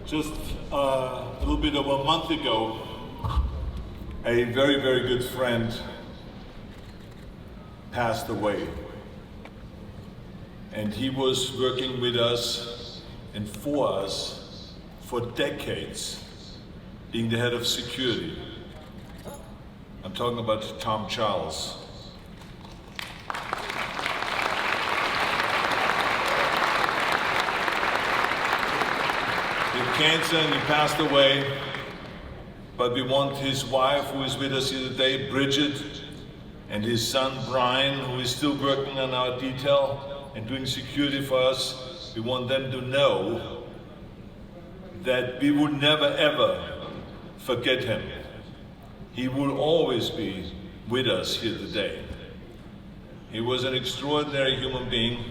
Just a little bit over a month ago, a very, very good friend passed away. And he was working with us and for us for decades, being the head of security. I'm talking about Tom Charles. He had cancer and he passed away, but we want his wife, who is with us here today, Bridget, and his son Brian, who is still working on our detail and doing security for us. We want them to know that we would never ever forget him. He will always be with us here today. He was an extraordinary human being.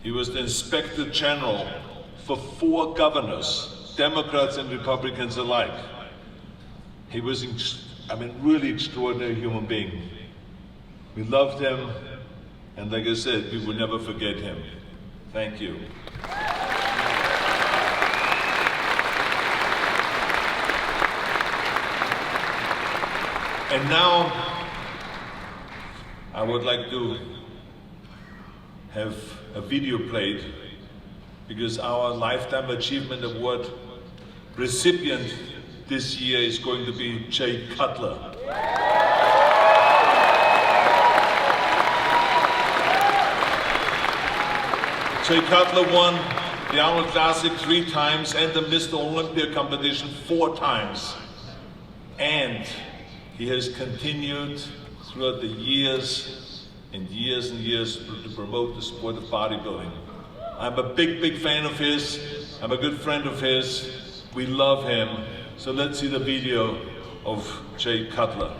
He was the Inspector General for 4 governors, Democrats and Republicans alike. He was, really extraordinary human being. We loved him, and like I said, we will never forget him. Thank you. And now, I would like to have a video played, because our Lifetime Achievement Award recipient this year is going to be Jay Cutler. Jay Cutler won the Arnold Classic 3 times and the Mr. Olympia competition 4 times. And he has continued throughout the years and years and years to promote the sport of bodybuilding. I'm a big, big fan of his. I'm a good friend of his. We love him. So let's see the video of Jay Cutler.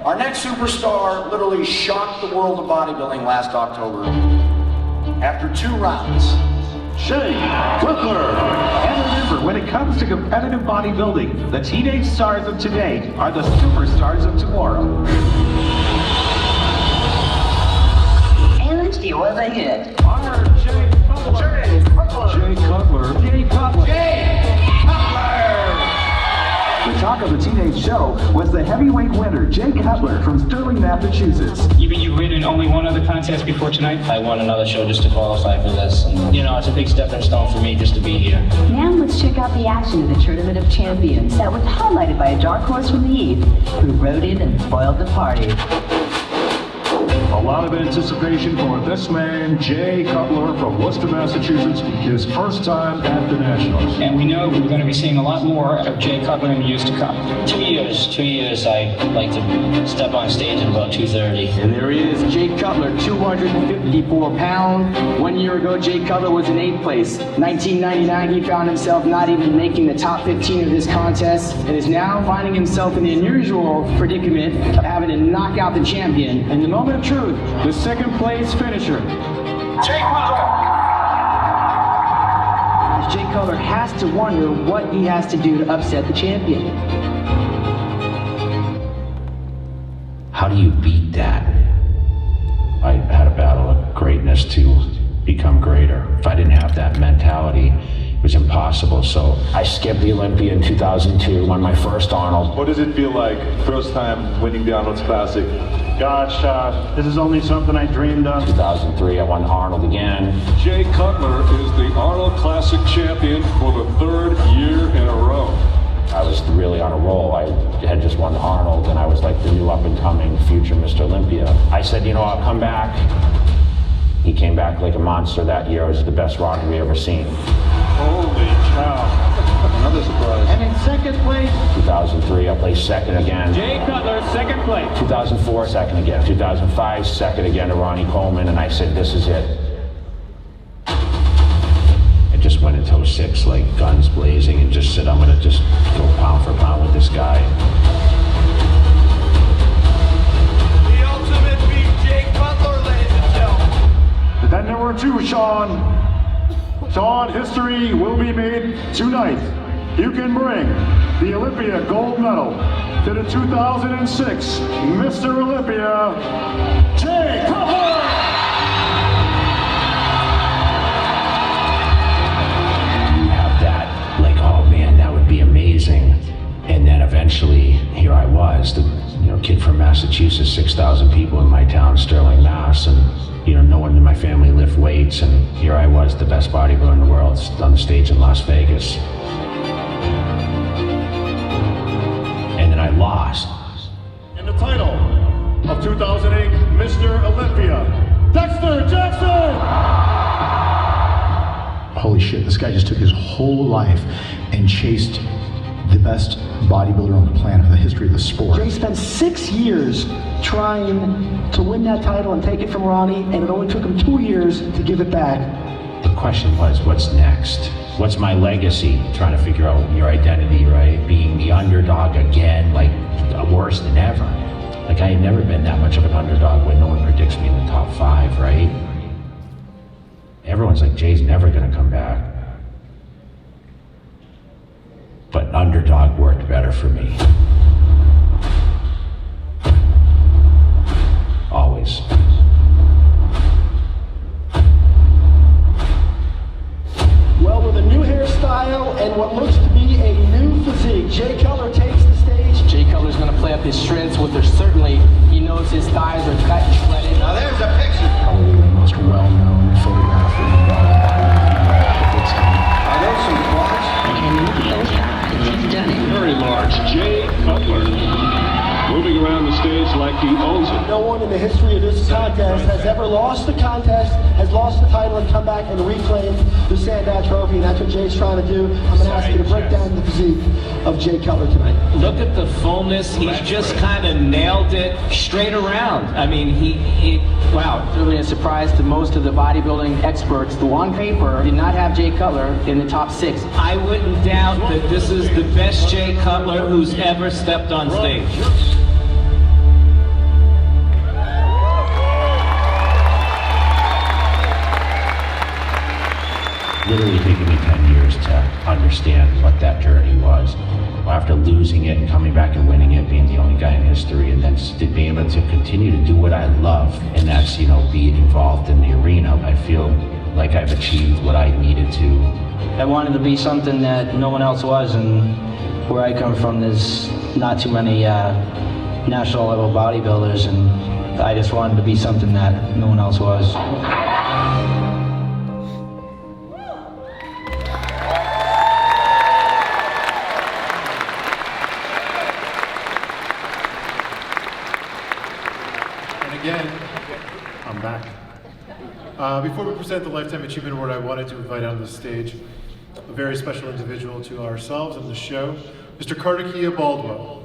Our next superstar literally shocked the world of bodybuilding last October. After 2 rounds, Jay Cutler. And remember, when it comes to competitive bodybuilding, the teenage stars of today are the superstars of tomorrow. And she was a hit. Honor Jay Cutler. Jay Cutler. Jay Cutler. Jay Cutler. The talk of the teenage show was the heavyweight winner, Jay Cutler from Sterling, Massachusetts. You've ridden only one other contest before tonight? I won another show just to qualify for this. And, it's a big stepping stone for me just to be here. Now let's check out the action of the Tournament of Champions that was highlighted by a dark horse from the East who rode in and spoiled the party. A lot of anticipation for this man, Jay Cutler from Worcester, Massachusetts, his first time at the Nationals. And we know we're going to be seeing a lot more of Jay Cutler in the years to come. 2 years, I like to step on stage at about 2:30. And there he is, Jay Cutler, 254 pounds. 1 year ago, Jay Cutler was in 8th place. 1999, he found himself not even making the top 15 of this contest, and is now finding himself in the unusual predicament of having to knock out the champion. In the moment of truth, the 2nd place finisher, Jay Cutler. Jay Cutler has to wonder what he has to do to upset the champion. How do you beat that? I had a battle of greatness to become greater. If I didn't have that mentality, it was impossible. So I skipped the Olympia in 2002, won my first Arnold. What does it feel like, first time winning the Arnold's Classic? Gosh, this is only something I dreamed of. 2003, I won Arnold again. Jay Cutler is the Arnold Classic champion for the 3rd year in a row. I was really on a roll. I had just won Arnold, and I was like the new up-and-coming future Mr. Olympia. I said, I'll come back. He came back like a monster that year. It was the best rocket we ever seen. Holy cow. Another surprise. And in 2nd place, 2003, I placed 2nd again. Jay Cutler, 2nd place. 2004, 2nd again. 2005, 2nd again to Ronnie Coleman, and I said, this is it. I just went into 06 like guns blazing and just said, I'm gonna just go pound for pound with this guy. the ultimate beat, Jay Cutler, ladies and gentlemen. Then number 2, Sean. Sean, history will be made tonight. You can bring the Olympia gold medal to the 2006 Mr. Olympia, Jay Cutler! no one in my family lift weights, and here I was, the best bodybuilder in the world, on the stage in Las Vegas. And then I lost. And the title of 2008 Mr. Olympia, Dexter Jackson! Holy shit, this guy just took his whole life and chased the best bodybuilder on the planet in the history of the sport. Jay spent 6 years trying to win that title and take it from Ronnie, and it only took him 2 years to give it back. The question was, what's next? What's my legacy? Trying to figure out your identity, right? Being the underdog again, like worse than ever. Like I had never been that much of an underdog when no one predicts me in the top 5, right? Everyone's like, Jay's never gonna come back. But underdog worked better for me. Always. Well, with a new hairstyle and what looks to be a new physique, Jay Cutler takes the stage. Jay Cutler's going to play up his strengths with her. Certainly, he knows his thighs are cut and shredded. Now there's a picture. Probably the most well-known photograph in bodybuilding. Are those some quads? Very large, Jay Cutler. Moving around the stage like he owns it. No one in the history of this contest has ever lost the contest, has lost the title, and come back and reclaim the Sandow Trophy, and that's what Jay's trying to do. I'm going to ask you to break down the physique of Jay Cutler tonight. Look at the fullness. He's just kind of nailed it straight around. I mean, wow. It's really a surprise to most of the bodybuilding experts. The on paper did not have Jay Cutler in the top 6. I wouldn't doubt that this is the best Jay Cutler who's ever stepped on stage. Literally taken me 10 years to understand what that journey was. After losing it and coming back and winning it, being the only guy in history, and then being able to continue to do what I love, and that's, be involved in the arena. I feel like I've achieved what I needed to. I wanted to be something that no one else was, and where I come from, there's not too many national level bodybuilders, and I just wanted to be something that no one else was. Again, I'm back. Before we present the Lifetime Achievement Award, I wanted to invite on the stage a very special individual to ourselves and the show, Mr. Carter Baldwin.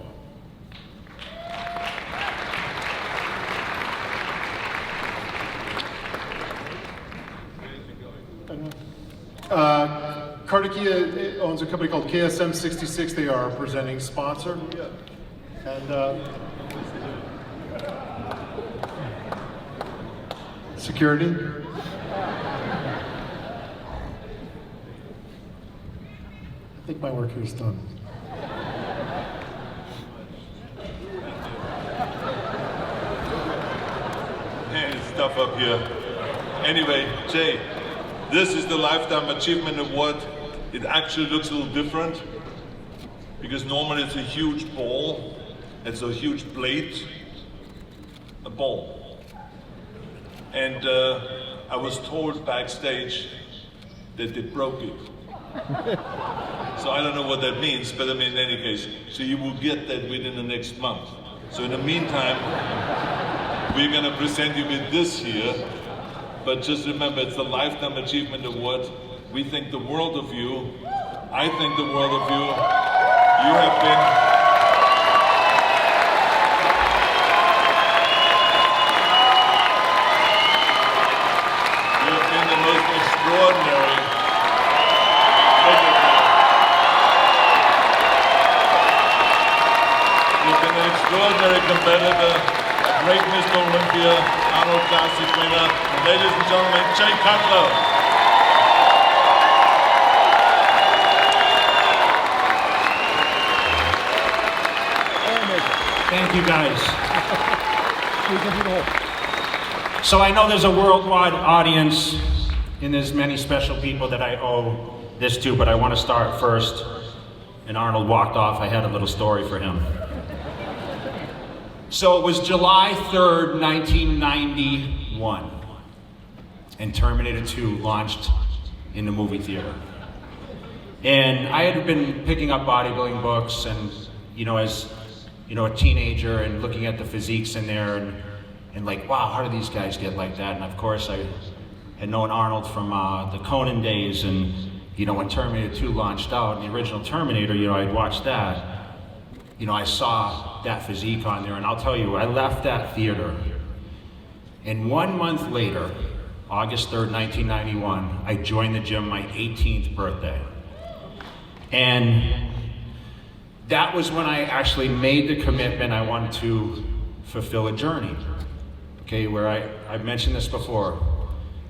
Carter owns a company called KSM 66. They are our presenting sponsor. And security. I think my work here is done. Man, it's tough up here. Anyway, Jay, this is the Lifetime Achievement Award. It actually looks a little different because normally it's a huge ball. It's a huge plate, a ball. And I was told backstage that they broke it. So I don't know what that means, but I mean, in any case, so you will get that within the next month. So in the meantime, we're gonna present you with this here, but just remember, it's the Lifetime Achievement Award. We think the world of you. I think the world of you. You have been the most extraordinary. You've been an extraordinary competitor, a great Mr. Olympia, Arnold Classic winner, and ladies and gentlemen, Jay Cutler. Thank you, guys. So I know there's a worldwide audience, and there's many special people that I owe this to, but I want to start first. And Arnold walked off. I had a little story for him. So it was July 3rd, 1991. and Terminator 2 launched in the movie theater. And I had been picking up bodybuilding books and, as, a teenager and looking at the physiques in there and like, wow, how do these guys get like that? And of course I had known Arnold from the Conan days, and, when Terminator 2 launched out, and the original Terminator, I'd watched that. I saw that physique on there, and I'll tell you, I left that theater, and 1 month later, August 3rd, 1991, I joined the gym my 18th birthday. And that was when I actually made the commitment I wanted to fulfill a journey. Okay, where I've mentioned this before.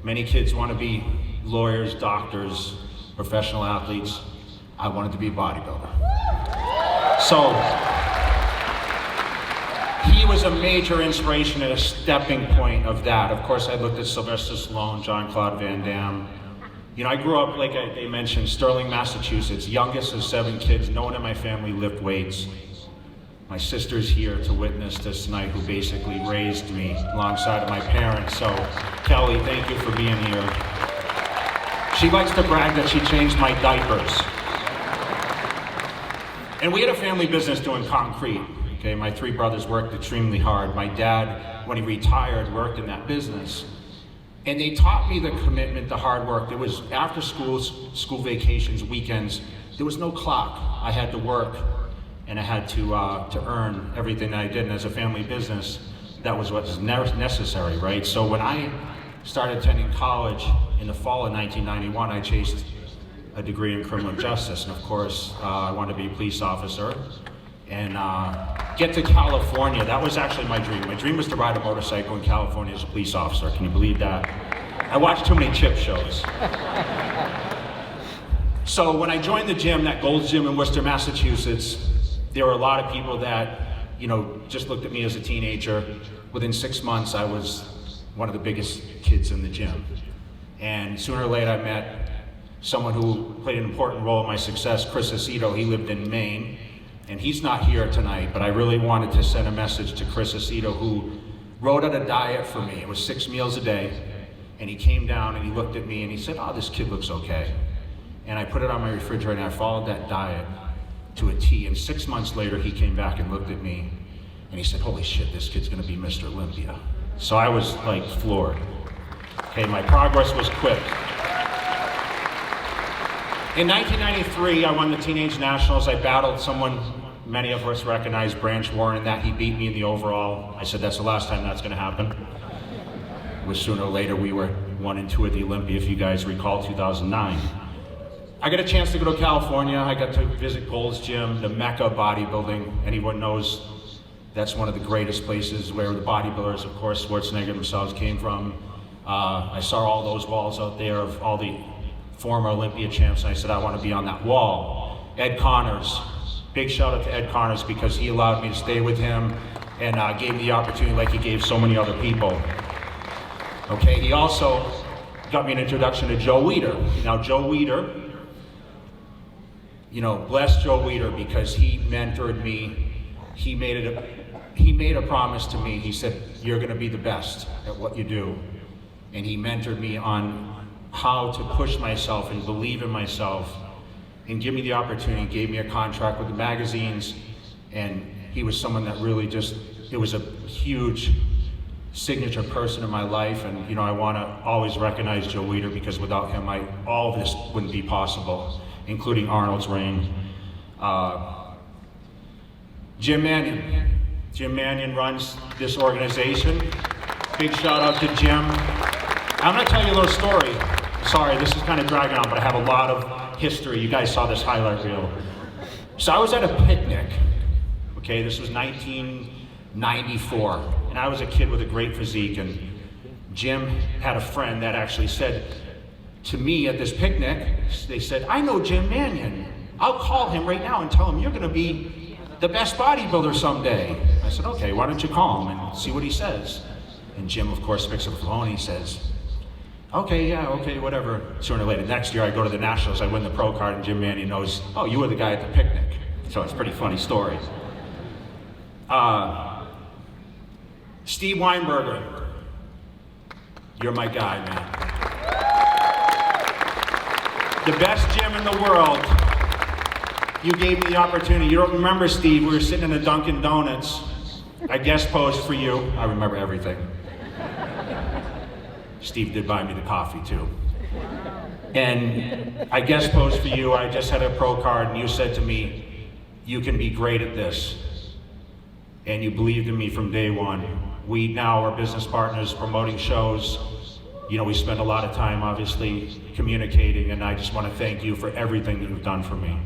Many kids want to be lawyers, doctors, professional athletes. I wanted to be a bodybuilder. So, he was a major inspiration and a stepping point of that. Of course, I looked at Sylvester Stallone, Jean-Claude Van Damme. I grew up, like they mentioned, Sterling, Massachusetts, youngest of 7 kids. No one in my family lifted weights. My sister's here to witness this tonight, who basically raised me alongside of my parents. So, Kelly, thank you for being here. She likes to brag that she changed my diapers. And we had a family business doing concrete. Okay, my 3 brothers worked extremely hard. My dad, when he retired, worked in that business. And they taught me the commitment, the hard work. It was after school vacations, weekends. There was no clock. I had to work, and I had to earn everything that I did. And as a family business, that was what was necessary, right? So when I started attending college in the fall of 1991, I chased a degree in criminal justice. And of course, I wanted to be a police officer and get to California. That was actually my dream. My dream was to ride a motorcycle in California as a police officer. Can you believe that? I watched too many Chip shows. So when I joined the gym, that Gold's Gym in Worcester, Massachusetts, there were a lot of people that, just looked at me as a teenager. Within 6 months, I was one of the biggest kids in the gym. And sooner or later, I met someone who played an important role in my success, Chris Aceto. He lived in Maine. And he's not here tonight, but I really wanted to send a message to Chris Aceto, who wrote out a diet for me. It was 6 meals a day. And he came down and he looked at me and he said, oh, this kid looks okay. And I put it on my refrigerator and I followed that diet to a T. And 6 months later, he came back and looked at me and he said, holy shit, this kid's gonna be Mr. Olympia. So I was like floored. Okay, my progress was quick. In 1993, I won the Teenage Nationals. I battled someone many of us recognize, Branch Warren, in that he beat me in the overall. I said, that's the last time that's gonna happen. It was sooner or later. We were 1 and 2 at the Olympia, if you guys recall, 2009. I got a chance to go to California. I got to visit Gold's Gym, the mecca of bodybuilding. Anyone knows that's one of the greatest places where the bodybuilders, of course, Schwarzenegger themselves came from. I saw all those walls out there of all the former Olympia champs, and I said, I want to be on that wall. Ed Connors, big shout out to Ed Connors, because he allowed me to stay with him and gave me the opportunity like he gave so many other people. Okay, he also got me an introduction to Joe Weider. Now, Joe Weider, bless Joe Weider, because he mentored me. He made a promise to me. He said, you're going to be the best at what you do. And he mentored me on how to push myself and believe in myself and give me the opportunity, gave me a contract with the magazines. And he was someone that really it was a huge signature person in my life. And I want to always recognize Joe Weider, because without him, all of this wouldn't be possible, including Arnold's reign. Jim Mannion. Jim Mannion runs this organization. Big shout out to Jim. I'm gonna tell you a little story. Sorry, this is kind of dragging on, but I have a lot of history. You guys saw this highlight reel. So I was at a picnic. Okay, this was 1994, and I was a kid with a great physique, and Jim had a friend that actually said to me at this picnic, they said, I know Jim Mannion. I'll call him right now and tell him you're gonna be the best bodybuilder someday. I said, okay, why don't you call him and see what he says? And Jim, of course, picks up the phone and he says, okay, yeah, okay, whatever. Sooner or later, next year I go to the Nationals, I win the pro card, and Jim Mannion knows, oh, you were the guy at the picnic. So it's a pretty funny story. Steve Weinberger, you're my guy, man. the best gym in the world. You gave me the opportunity. You don't remember, Steve, we were sitting in a Dunkin' Donuts. I guest posed for you. I remember everything. Steve did buy me the coffee too. And I guest posed for you. I just had a pro card and you said to me, you can be great at this. And you believed in me from day one. We now are business partners, promoting shows. You know, we spend a lot of time, obviously, communicating, and I just want to thank you for everything you've done for me.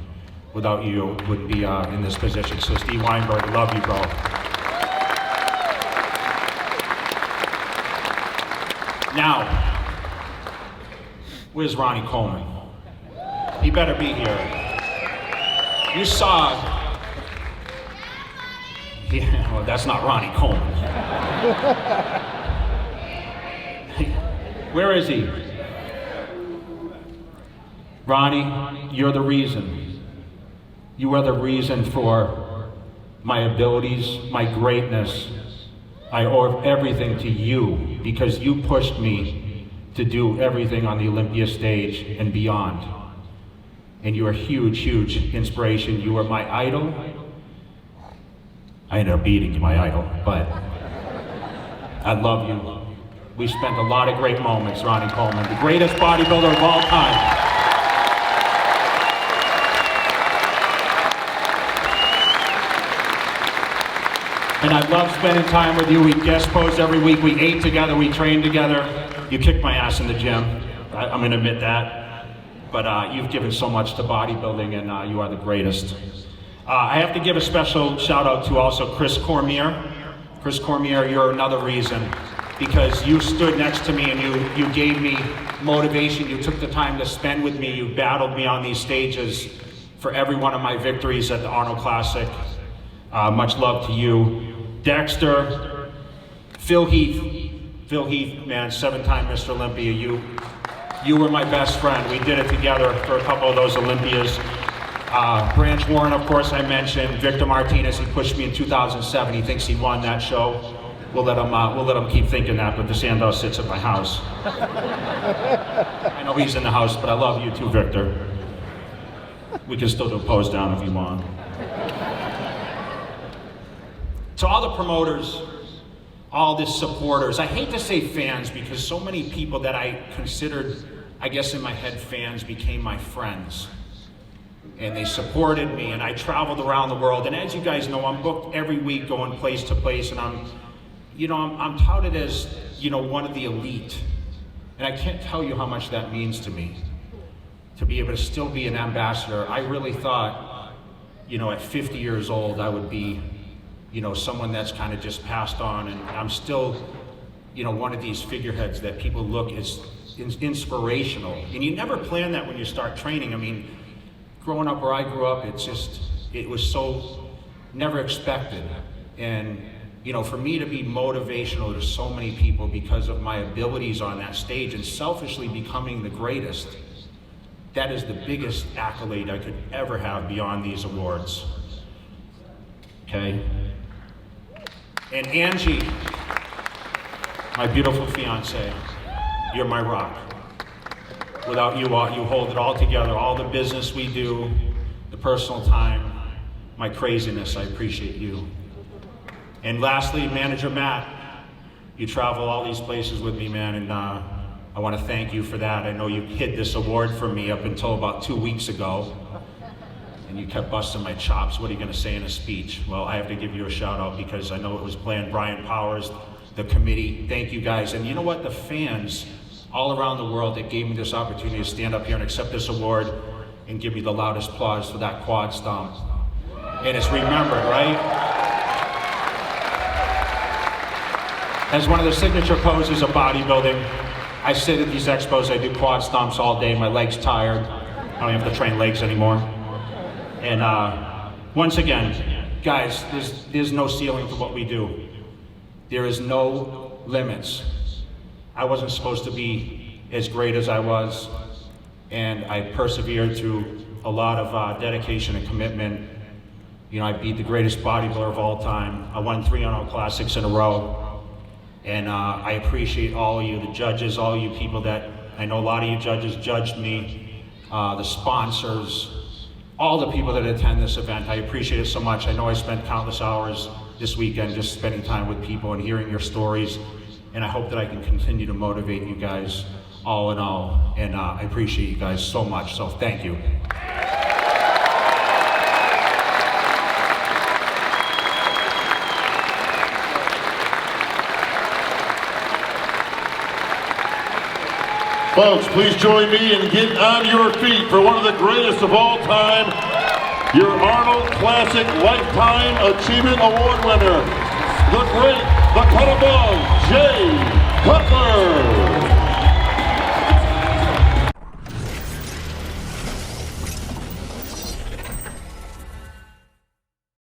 Without you, I wouldn't be in this position. So Steve Weinberg, love you, bro. Now, where's Ronnie Coleman? He better be here. You saw, yeah, well, that's not Ronnie Coleman. Where is he? Ronnie, you're the reason. You are the reason for my abilities, my greatness. I owe everything to you because you pushed me to do everything on the Olympia stage and beyond. And you are a huge, huge inspiration. You are my idol. I ended up beating my idol, but I love you. We spent a lot of great moments, Ronnie Coleman, the greatest bodybuilder of all time. And I love spending time with you. We guest posed every week. We ate together. We trained together. You kicked my ass in the gym. I'm going to admit that. But you've given so much to bodybuilding, and you are the greatest. I have to give a special shout out to also Chris Cormier. Chris Cormier, you're another reason. Because you stood next to me and you gave me motivation. You took the time to spend with me. You battled me on these stages for every one of my victories at the Arnold Classic. Much love to you. Dexter, Phil Heath, man, 7-time Mr. Olympia. You were my best friend. We did it together for a couple of those Olympias. Branch Warren, of course, I mentioned. Victor Martinez, he pushed me in 2007. He thinks he won that show. We'll let him keep thinking that, but the Sandow sits at my house. I know he's in the house, but I love you too, Victor. We can still do a pose down if you want. To all the promoters, all the supporters, I hate to say fans because so many people that I considered, I guess in my head, fans became my friends. And they supported me, and I traveled around the world. And as you guys know, I'm booked every week going place to place, and I'm touted as, one of the elite. And I can't tell you how much that means to me, to be able to still be an ambassador. I really thought, at 50 years old, I would be, someone that's kind of just passed on. And I'm still, one of these figureheads that people look as inspirational. And you never plan that when you start training. I mean, growing up where I grew up, it was so never expected. And for me to be motivational to so many people because of my abilities on that stage and selfishly becoming the greatest, that is the biggest accolade I could ever have beyond these awards. Okay? And Angie, my beautiful fiance, you're my rock. Without you, you hold it all together, all the business we do, the personal time, my craziness, I appreciate you. And lastly, Manager Matt, you travel all these places with me, man, and I want to thank you for that. I know you hid this award from me up until about 2 weeks ago, and you kept busting my chops. What are you going to say in a speech? Well, I have to give you a shout out because I know it was planned. Brian Powers, the committee, thank you guys. And you know what? The fans all around the world that gave me this opportunity to stand up here and accept this award and give me the loudest applause for that quad stomp. And it's remembered, right? As one of the signature poses of bodybuilding, I sit at these expos, I do quad stomps all day, my leg's tired. I don't have to train legs anymore. And once again, guys, there's no ceiling to what we do. There is no limits. I wasn't supposed to be as great as I was, and I persevered through a lot of dedication and commitment. I beat the greatest bodybuilder of all time. I won 3 Arnold Classics in a row. And I appreciate all of you, the judges, all you people that, I know a lot of you judges judged me, the sponsors, all the people that attend this event. I appreciate it so much. I know I spent countless hours this weekend just spending time with people and hearing your stories, and I hope that I can continue to motivate you guys all in all, and I appreciate you guys so much, so thank you. Folks, please join me and get on your feet for one of the greatest of all time, your Arnold Classic Lifetime Achievement Award winner, the great, the cut above, Jay Cutler.